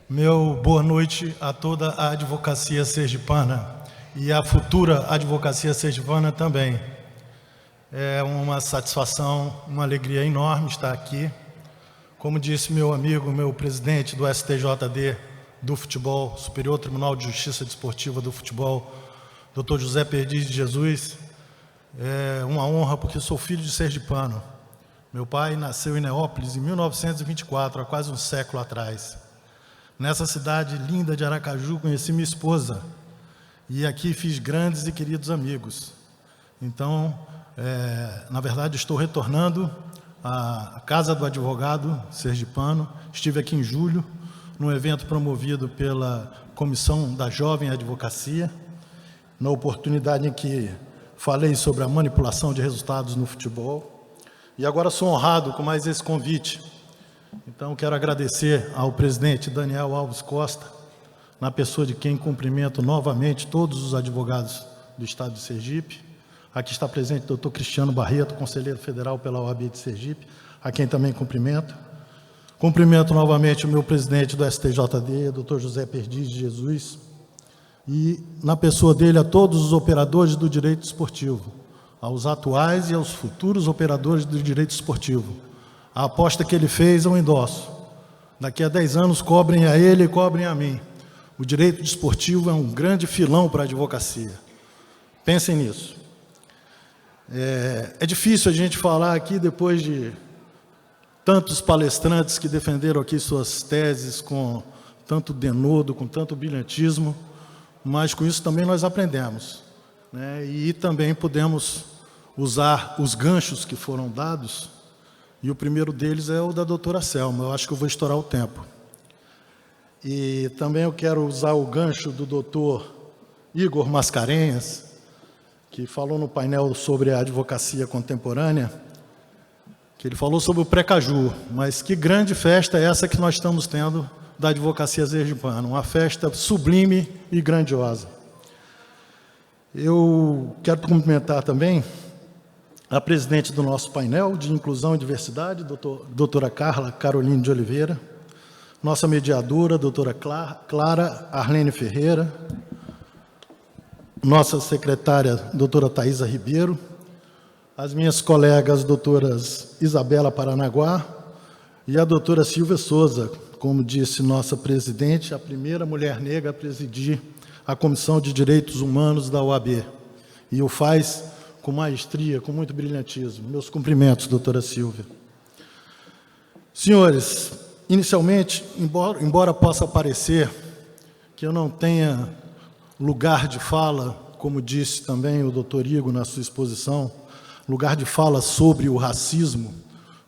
Meu boa noite a toda a advocacia sergipana e a futura advocacia sergipana também. É uma satisfação, uma alegria enorme estar aqui. Como disse meu amigo, meu presidente do STJD do futebol, Superior Tribunal de Justiça Desportiva do Futebol, Dr. José Perdiz de Jesus, é uma honra porque sou filho de sergipano. Meu pai nasceu em Neópolis em 1924, há quase um século atrás. Nessa cidade linda de Aracaju, conheci minha esposa e aqui fiz grandes e queridos amigos. Então, na verdade, estou retornando à Casa do Advogado sergipano. Estive aqui em julho, num evento promovido pela Comissão da Jovem Advocacia, na oportunidade em que falei sobre a manipulação de resultados no futebol. E agora sou honrado com mais esse convite. Então, quero agradecer ao presidente Daniel Alves Costa, na pessoa de quem cumprimento novamente todos os advogados do Estado de Sergipe. Aqui está presente o doutor Cristiano Barreto, conselheiro federal pela OAB de Sergipe, a quem também cumprimento. Cumprimento novamente o meu presidente do STJD, doutor José Perdiz de Jesus, e, na pessoa dele, a todos os operadores do direito esportivo, aos atuais e aos futuros operadores do direito esportivo. A aposta que ele fez eu endosso. Daqui a 10 anos, cobrem a ele e cobrem a mim. O direito desportivo é um grande filão para a advocacia. Pensem nisso. É difícil a gente falar aqui, depois de tantos palestrantes que defenderam aqui suas teses com tanto denodo, com tanto brilhantismo, mas com isso também nós aprendemos, né? E também podemos usar os ganchos que foram dados. E o primeiro deles é o da doutora Selma. Eu acho que eu vou estourar o tempo. E também eu quero usar o gancho do doutor Igor Mascarenhas, que falou no painel sobre a advocacia contemporânea, que ele falou sobre o Precaju, mas que grande festa é essa que nós estamos tendo da advocacia sergipana, uma festa sublime e grandiosa. Eu quero cumprimentar também a presidente do nosso painel de Inclusão e Diversidade, doutora Carla Caroline de Oliveira, nossa mediadora, doutora Clara Arlene Ferreira, nossa secretária, doutora Thaisa Ribeiro, as minhas colegas, doutoras Isabela Paranaguá e a doutora Silvia Souza, como disse nossa presidente, a primeira mulher negra a presidir a Comissão de Direitos Humanos da OAB, e o faz com maestria, com muito brilhantismo. Meus cumprimentos, doutora Silvia. Senhores, inicialmente, embora possa parecer que eu não tenha lugar de fala, como disse também o doutor Igor na sua exposição, lugar de fala sobre o racismo,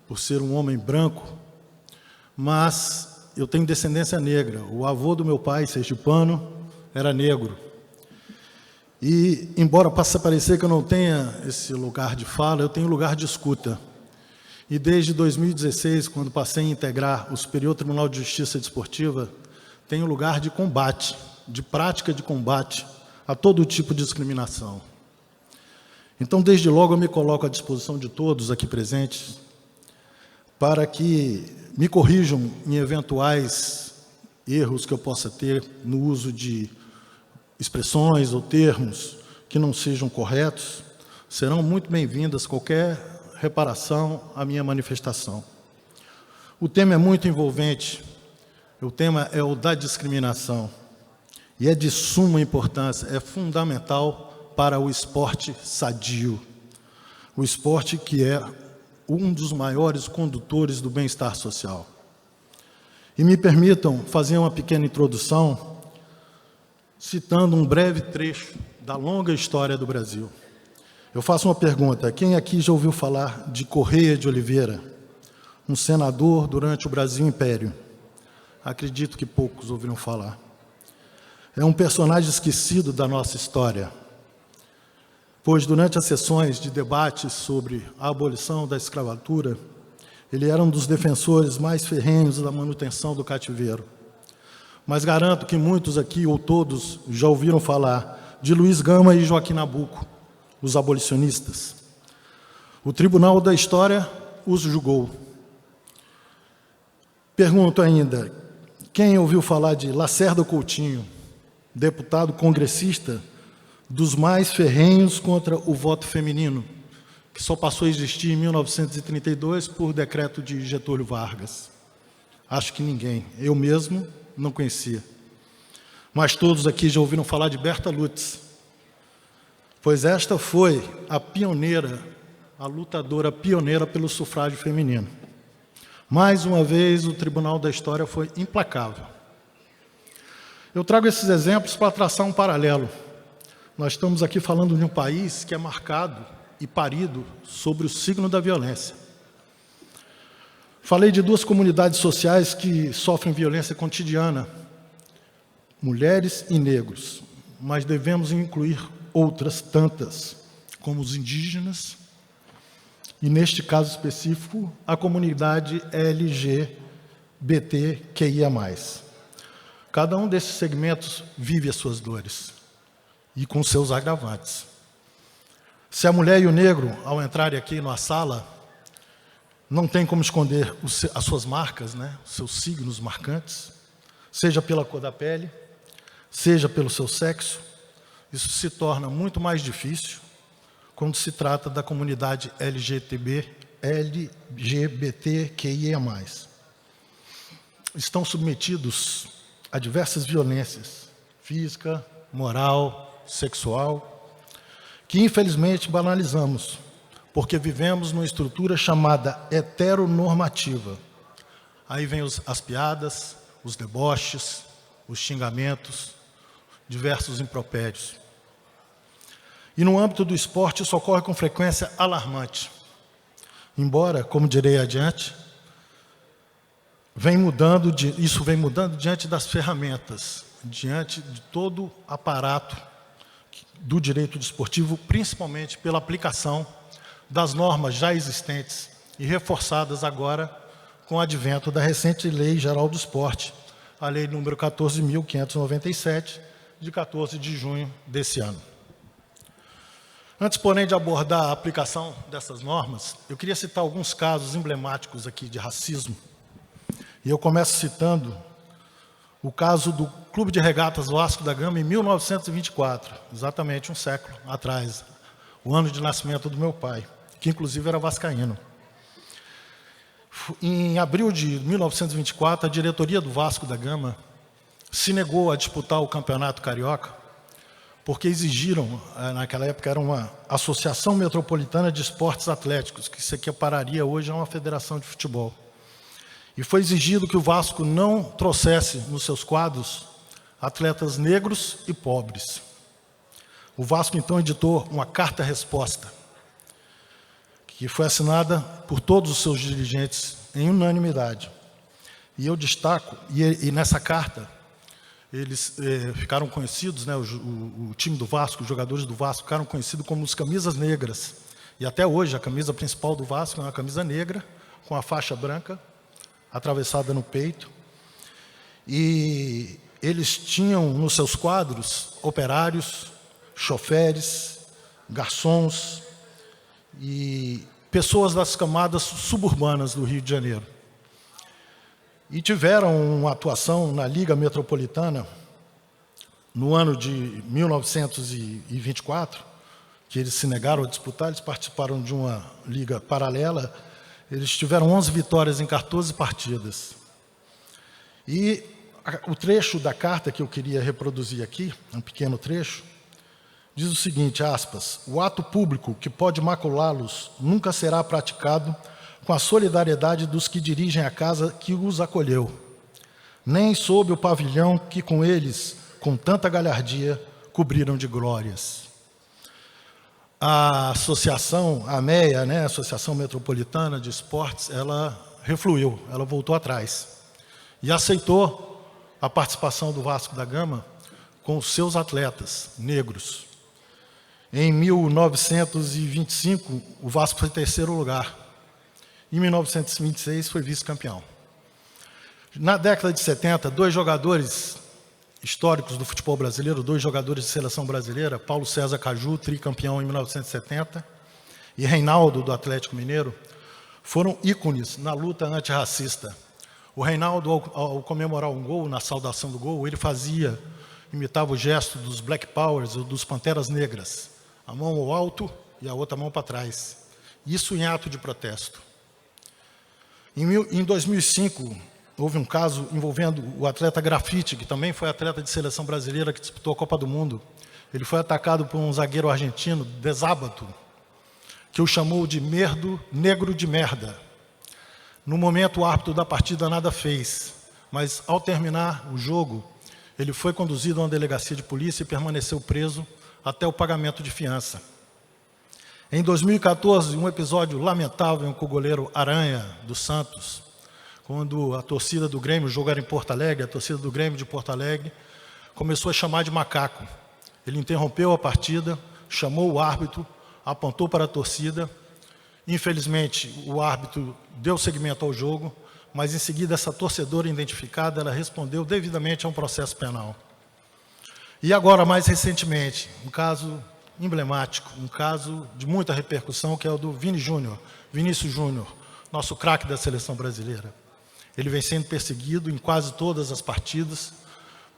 por ser um homem branco, mas eu tenho descendência negra. O avô do meu pai, sergipano, era negro. E, embora possa parecer que eu não tenha esse lugar de fala, eu tenho lugar de escuta. E desde 2016, quando passei a integrar o Superior Tribunal de Justiça Desportiva, tenho lugar de combate, de prática de combate a todo tipo de discriminação. Então, desde logo, eu me coloco à disposição de todos aqui presentes para que me corrijam em eventuais erros que eu possa ter no uso de expressões ou termos que não sejam corretos. Serão muito bem-vindas qualquer reparação à minha manifestação. O tema é muito envolvente, o tema é o da discriminação, e é de suma importância, é fundamental para o esporte sadio, o esporte que é um dos maiores condutores do bem-estar social. E me permitam fazer uma pequena introdução, citando um breve trecho da longa história do Brasil. Eu faço uma pergunta: quem aqui já ouviu falar de Correia de Oliveira, um senador durante o Brasil Império? Acredito que poucos ouviram falar. É um personagem esquecido da nossa história, pois durante as sessões de debate sobre a abolição da escravatura, ele era um dos defensores mais ferrenhos da manutenção do cativeiro. Mas garanto que muitos aqui, ou todos, já ouviram falar de Luiz Gama e Joaquim Nabuco, os abolicionistas. O Tribunal da História os julgou. Pergunto ainda, Quem ouviu falar de Lacerda Coutinho, deputado congressista dos mais ferrenhos contra o voto feminino, que só passou a existir em 1932 por decreto de Getúlio Vargas? Acho que ninguém. Eu mesmo não conhecia. Mas todos aqui já ouviram falar de Berta Lutz, pois esta foi a pioneira, a lutadora pioneira pelo sufrágio feminino. Mais uma vez, o Tribunal da História foi implacável. Eu trago esses exemplos para traçar um paralelo. Nós estamos aqui falando de um país que é marcado e parido sobre o signo da violência. Falei de duas comunidades sociais que sofrem violência cotidiana, mulheres e negros, mas devemos incluir outras tantas, como os indígenas, e neste caso específico, a comunidade LGBTQIA+. Cada um desses segmentos vive as suas dores, e com seus agravantes. Se a mulher e o negro, ao entrarem aqui na sala, não tem como esconder as suas marcas, né? Os seus signos marcantes, seja pela cor da pele, seja pelo seu sexo, isso se torna muito mais difícil quando se trata da comunidade LGBTQIA+. Estão submetidos a diversas violências, física, moral, sexual, que infelizmente banalizamos, porque vivemos numa estrutura chamada heteronormativa. Aí vem as piadas, os deboches, os xingamentos, diversos impropérios. E no âmbito do esporte, isso ocorre com frequência alarmante. Embora, como direi adiante, isso vem mudando diante das ferramentas, diante de todo o aparato do direito desportivo, principalmente pela aplicação das normas já existentes e reforçadas agora com o advento da recente Lei Geral do Esporte, a Lei número 14.597, de 14 de junho desse ano. Antes, porém, de abordar a aplicação dessas normas, eu queria citar alguns casos emblemáticos aqui de racismo. E eu começo citando o caso do Clube de Regatas Vasco da Gama em 1924, exatamente um século atrás, o ano de nascimento do meu pai, que inclusive era vascaíno. Em abril de 1924, a diretoria do Vasco da Gama se negou a disputar o Campeonato Carioca, porque exigiram, naquela época era uma Associação Metropolitana de Esportes Atléticos, que se equipararia hoje a uma federação de futebol. E foi exigido que o Vasco não trouxesse nos seus quadros atletas negros e pobres. O Vasco, então, editou uma carta-resposta, que foi assinada por todos os seus dirigentes em unanimidade. E eu destaco, e nessa carta, eles ficaram conhecidos, né, o time do Vasco, os jogadores do Vasco, ficaram conhecidos como os camisas negras. E até hoje, a camisa principal do Vasco é uma camisa negra, com a faixa branca, atravessada no peito. E eles tinham nos seus quadros operários, choferes, garçons e pessoas das camadas suburbanas do Rio de Janeiro. E tiveram uma atuação na Liga Metropolitana no ano de 1924, que eles se negaram a disputar, eles participaram de uma liga paralela, eles tiveram 11 vitórias em 14 partidas. E o trecho da carta que eu queria reproduzir aqui, um pequeno trecho, diz o seguinte, aspas, o ato público que pode maculá-los nunca será praticado com a solidariedade dos que dirigem a casa que os acolheu, nem sob o pavilhão que com eles, com tanta galhardia, cobriram de glórias. A associação, a AMEA, né, Associação Metropolitana de Esportes, ela refluiu, ela voltou atrás e aceitou a participação do Vasco da Gama com os seus atletas negros. Em 1925, o Vasco foi em terceiro lugar. Em 1926, foi vice-campeão. Na década de 70, dois jogadores históricos do futebol brasileiro, dois jogadores de seleção brasileira, Paulo César Caju, tricampeão em 1970, e Reinaldo, do Atlético Mineiro, foram ícones na luta antirracista. O Reinaldo, ao comemorar um gol, na saudação do gol, ele imitava o gesto dos Black Powers, ou dos Panteras Negras. A mão ao alto e a outra mão para trás. Isso em ato de protesto. Em 2005, houve um caso envolvendo o atleta Grafite, que também foi atleta de seleção brasileira, que disputou a Copa do Mundo. Ele foi atacado por um zagueiro argentino, De Sábato, que o chamou de negro de merda. No momento, o árbitro da partida nada fez, mas, ao terminar o jogo, ele foi conduzido a uma delegacia de polícia e permaneceu preso até o pagamento de fiança. Em 2014, um episódio lamentável com o goleiro Aranha, do Santos, quando a torcida do Grêmio, o jogo era em Porto Alegre, a torcida do Grêmio de Porto Alegre começou a chamar de macaco. Ele interrompeu a partida, chamou o árbitro, apontou para a torcida. Infelizmente, o árbitro deu seguimento ao jogo, mas em seguida essa torcedora identificada, ela respondeu devidamente a um processo penal. E agora, mais recentemente, um caso emblemático, um caso de muita repercussão, que é o do Vinícius Júnior, nosso craque da seleção brasileira. Ele vem sendo perseguido em quase todas as partidas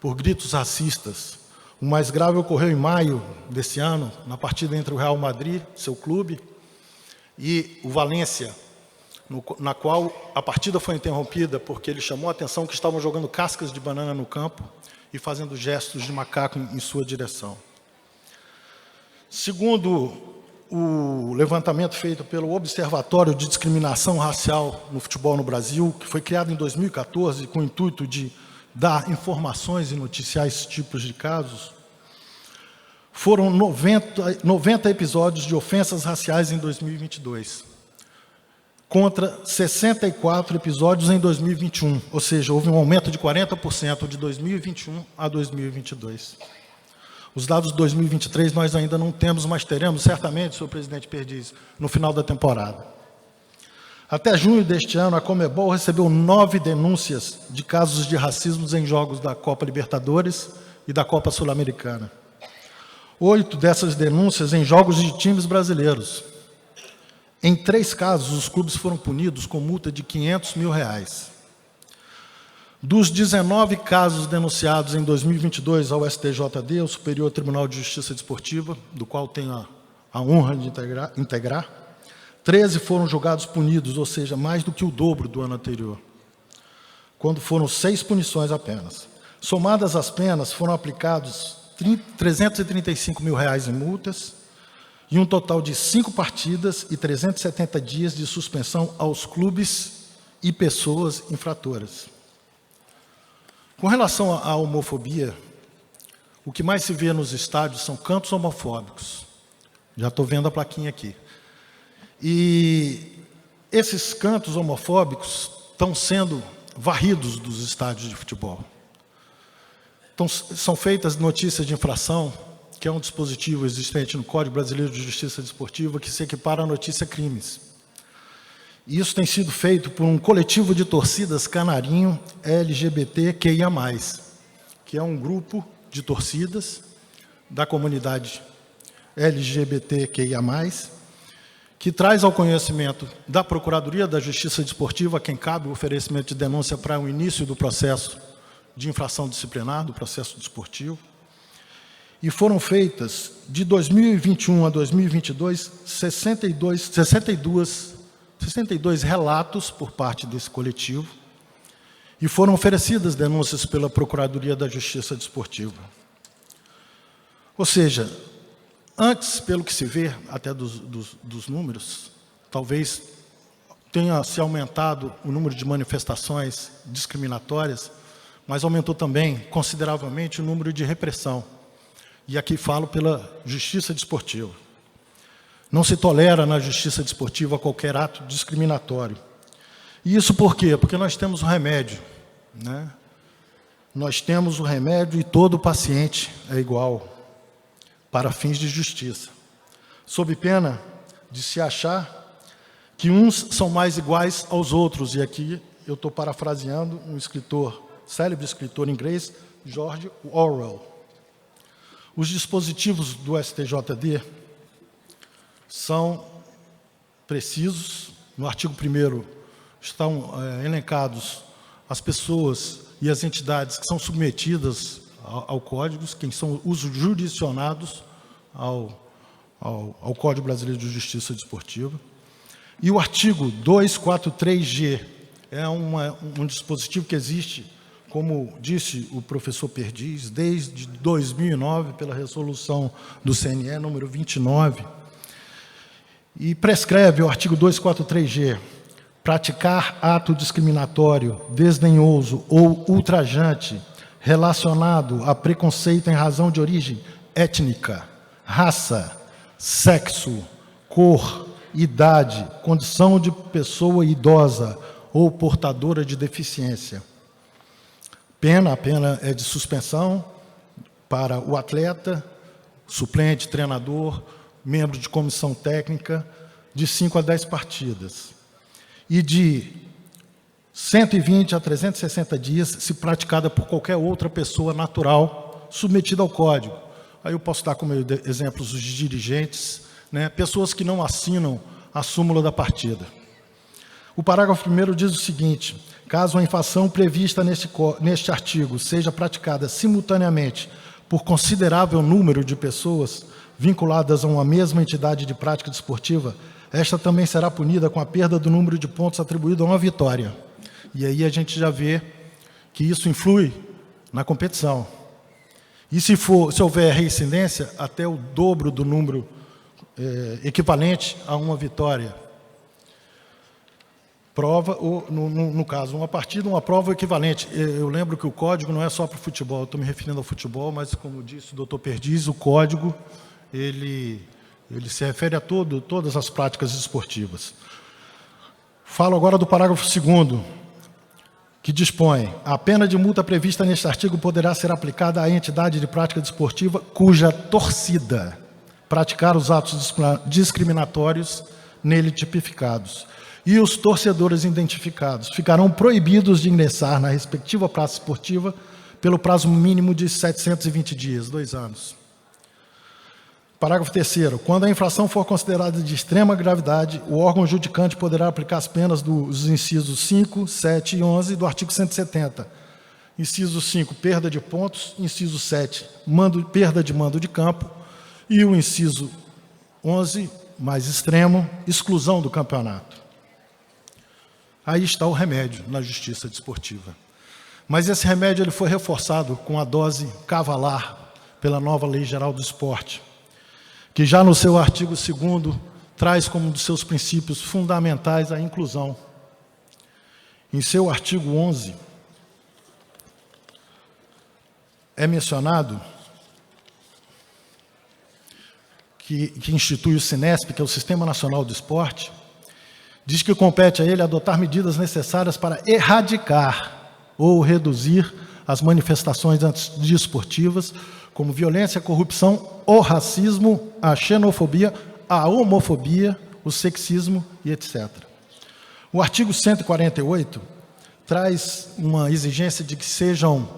por gritos racistas. O mais grave ocorreu em maio desse ano, na partida entre o Real Madrid, seu clube, e o Valência, na qual a partida foi interrompida porque ele chamou a atenção que estavam jogando cascas de banana no campo e fazendo gestos de macaco em sua direção. Segundo o levantamento feito pelo Observatório de Discriminação Racial no Futebol no Brasil, que foi criado em 2014 com o intuito de dar informações e noticiar esses tipos de casos, foram 90 episódios de ofensas raciais em 2022, contra 64 episódios em 2021, ou seja, houve um aumento de 40% de 2021 a 2022. Os dados de 2023 nós ainda não temos, mas teremos, certamente, senhor presidente Perdiz, no final da temporada. Até junho deste ano, a Conmebol recebeu 9 denúncias de casos de racismo em jogos da Copa Libertadores e da Copa Sul-Americana. 8 dessas denúncias em jogos de times brasileiros. Em 3 casos, os clubes foram punidos com multa de R$500 mil. Dos 19 casos denunciados em 2022 ao STJD, o Superior Tribunal de Justiça Desportiva, do qual tenho a honra de integrar, 13 foram julgados punidos, ou seja, mais do que o dobro do ano anterior, quando foram 6 punições apenas. Somadas as penas, foram aplicados R$335 mil em multas e um total de 5 partidas e 370 dias de suspensão aos clubes e pessoas infratoras. Com relação à homofobia, o que mais se vê nos estádios são cantos homofóbicos. Já estou vendo a plaquinha aqui. E esses cantos homofóbicos estão sendo varridos dos estádios de futebol. Então, são feitas notícias de infração, que é um dispositivo existente no Código Brasileiro de Justiça Desportiva, que se equipara à notícia crimes. E isso tem sido feito por um coletivo de torcidas canarinho LGBTQIA+, que é um grupo de torcidas da comunidade LGBTQIA+, que traz ao conhecimento da Procuradoria da Justiça Desportiva, a quem cabe o oferecimento de denúncia para o início do processo de infração disciplinar, do processo desportivo. E foram feitas, de 2021 a 2022, 62 relatos por parte desse coletivo, e foram oferecidas denúncias pela Procuradoria da Justiça Desportiva. Ou seja, antes, pelo que se vê, até dos números, talvez tenha se aumentado o número de manifestações discriminatórias, mas aumentou também consideravelmente o número de repressão. E aqui falo pela Justiça Desportiva. Não se tolera na Justiça Desportiva qualquer ato discriminatório. E isso por quê? Porque nós temos o remédio, né? Nós temos o remédio e todo paciente é igual para fins de justiça, sob pena de se achar que uns são mais iguais aos outros. E aqui eu estou parafraseando um célebre escritor inglês, George Orwell. Os dispositivos do STJD são precisos. No artigo 1º estão elencados as pessoas e as entidades que são submetidas ao Código, quem são os jurisdicionados ao Código Brasileiro de Justiça Desportiva. E o artigo 243G é um dispositivo que existe, como disse o professor Perdiz, desde 2009, pela resolução do CNE, número 29, e prescreve o artigo 243G, praticar ato discriminatório, desdenhoso ou ultrajante relacionado a preconceito em razão de origem étnica, raça, sexo, cor, idade, condição de pessoa idosa ou portadora de deficiência. A pena é de suspensão para o atleta, suplente, treinador, membro de comissão técnica, de 5 a 10 partidas. E de 120 a 360 dias, se praticada por qualquer outra pessoa natural submetida ao Código. Aí eu posso dar como exemplos os dirigentes, né, pessoas que não assinam a súmula da partida. O parágrafo 1º diz o seguinte: caso a infração prevista neste artigo seja praticada simultaneamente por considerável número de pessoas vinculadas a uma mesma entidade de prática desportiva, esta também será punida com a perda do número de pontos atribuído a uma vitória. E aí a gente já vê que isso influi na competição. E se houver reincidência, até o dobro do número equivalente a uma vitória. Prova, ou no caso, uma partida, uma prova equivalente. Eu lembro que o Código não é só para o futebol, eu estou me referindo ao futebol, mas, como disse o doutor Perdiz, o Código, ele se refere a todas as práticas esportivas. Falo agora do parágrafo 2º, que dispõe: a pena de multa prevista neste artigo poderá ser aplicada à entidade de prática desportiva cuja torcida praticar os atos discriminatórios nele tipificados. E os torcedores identificados ficarão proibidos de ingressar na respectiva praça esportiva pelo prazo mínimo de 720 dias, 2 anos. Parágrafo 3º. Quando a infração for considerada de extrema gravidade, o órgão judicante poderá aplicar as penas dos incisos 5, 7 e 11 do artigo 170. Inciso 5, perda de pontos. Inciso 7, perda de mando de campo. E o inciso 11, mais extremo, exclusão do campeonato. Aí está o remédio na justiça desportiva. Mas esse remédio ele foi reforçado com a dose cavalar pela nova Lei Geral do Esporte, que já no seu artigo 2º traz como um dos seus princípios fundamentais a inclusão. Em seu artigo 11, é mencionado que institui o Sinesp, que é o Sistema Nacional do Esporte, diz que compete a ele adotar medidas necessárias para erradicar ou reduzir as manifestações antidesportivas, como violência, corrupção, o racismo, a xenofobia, a homofobia, o sexismo e etc. O artigo 148 traz uma exigência de que sejam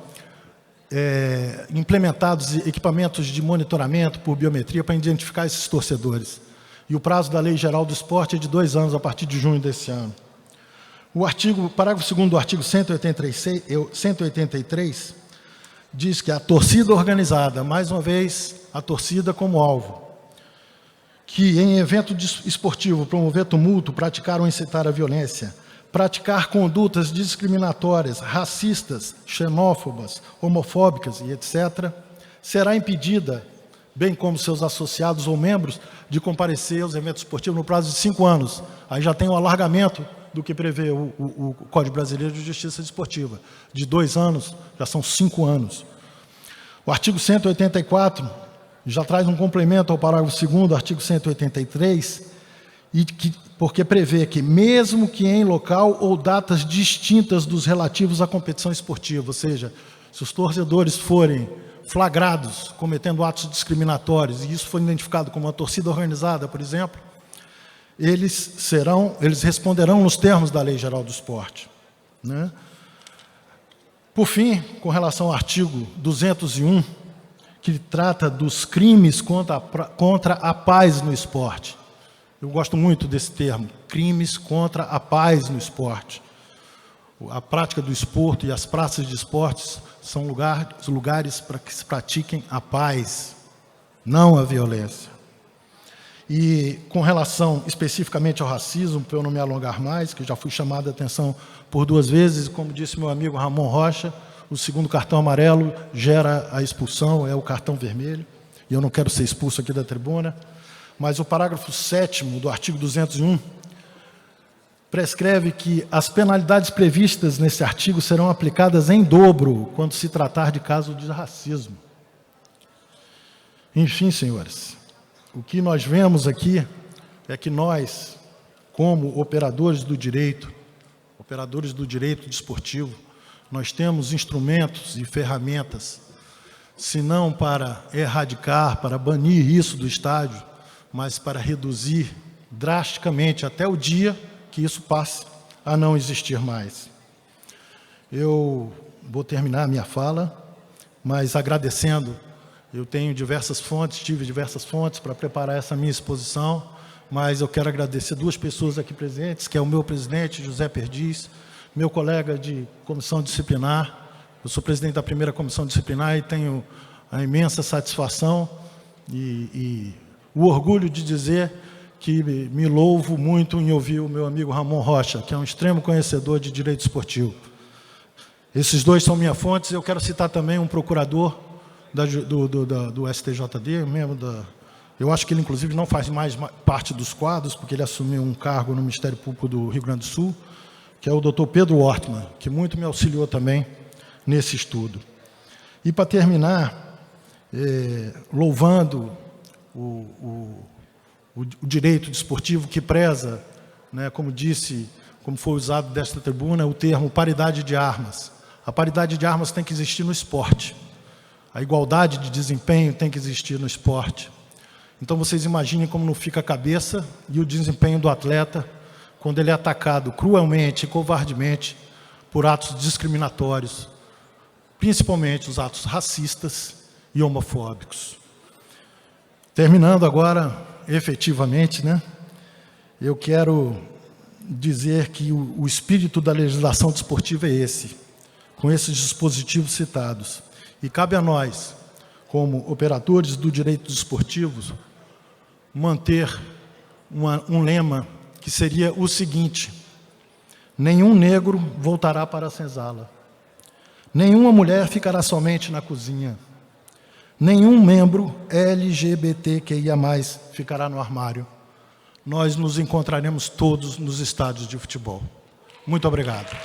implementados equipamentos de monitoramento por biometria para identificar esses torcedores. E o prazo da Lei Geral do Esporte é de 2 anos, a partir de junho desse ano. O parágrafo 2º do artigo 183 diz que a torcida organizada, mais uma vez, a torcida como alvo, que em evento esportivo promover tumulto, praticar ou incitar a violência, praticar condutas discriminatórias, racistas, xenófobas, homofóbicas e etc., será impedida, bem como seus associados ou membros, de comparecer aos eventos esportivos no prazo de 5 anos. Aí já tem o alargamento do que prevê o Código Brasileiro de Justiça Desportiva. De 2 anos, já são 5 anos. O artigo 184 já traz um complemento ao parágrafo 2º do artigo 183, porque prevê que, mesmo que em local ou datas distintas dos relativos à competição esportiva, ou seja, se os torcedores forem flagrados cometendo atos discriminatórios, e isso for identificado como uma torcida organizada, por exemplo, eles responderão nos termos da Lei Geral do Esporte, né? Por fim, com relação ao artigo 201, que trata dos crimes contra a paz no esporte. Eu gosto muito desse termo, crimes contra a paz no esporte. a prática do esporte e as praças de esportes são lugares para que se pratiquem a paz, não a violência. E com relação especificamente ao racismo, para eu não me alongar mais, que já fui chamado a atenção por 2 vezes, como disse meu amigo Ramon Rocha, o segundo cartão amarelo gera a expulsão, é o cartão vermelho, e eu não quero ser expulso aqui da tribuna, mas o parágrafo 7º do artigo 201 prescreve que as penalidades previstas nesse artigo serão aplicadas em dobro quando se tratar de caso de racismo. Enfim, senhores, o que nós vemos aqui é que nós, como operadores do direito desportivo, nós temos instrumentos e ferramentas, se não para erradicar, para banir isso do estádio, mas para reduzir drasticamente até o dia que isso passe a não existir mais. Eu vou terminar a minha fala, mas agradecendo. Eu tive diversas fontes para preparar essa minha exposição, mas eu quero agradecer 2 pessoas aqui presentes, que é o meu presidente, José Perdiz, meu colega de comissão disciplinar. Eu sou presidente da primeira comissão disciplinar e tenho a imensa satisfação e o orgulho de dizer que me louvo muito em ouvir o meu amigo Ramon Rocha, que é um extremo conhecedor de direito esportivo. Esses 2 são minhas fontes. Eu quero citar também um procurador do STJD, eu acho que ele, inclusive, não faz mais parte dos quadros, porque ele assumiu um cargo no Ministério Público do Rio Grande do Sul, que é o doutor Pedro Ortmann, que muito me auxiliou também nesse estudo. E, para terminar, louvando o direito desportivo que preza, né, como foi usado desta tribuna, o termo paridade de armas. A paridade de armas tem que existir no esporte. A igualdade de desempenho tem que existir no esporte. Então, vocês imaginem como não fica a cabeça e o desempenho do atleta quando ele é atacado cruelmente e covardemente por atos discriminatórios, principalmente os atos racistas e homofóbicos. Terminando agora, efetivamente, né, eu quero dizer que o espírito da legislação desportiva é esse, com esses dispositivos citados. E cabe a nós, como operadores do direito desportivo, manter um lema que seria o seguinte: nenhum negro voltará para a senzala, nenhuma mulher ficará somente na cozinha, nenhum membro LGBTQIA+, ficará no armário. Nós nos encontraremos todos nos estádios de futebol. Muito obrigado.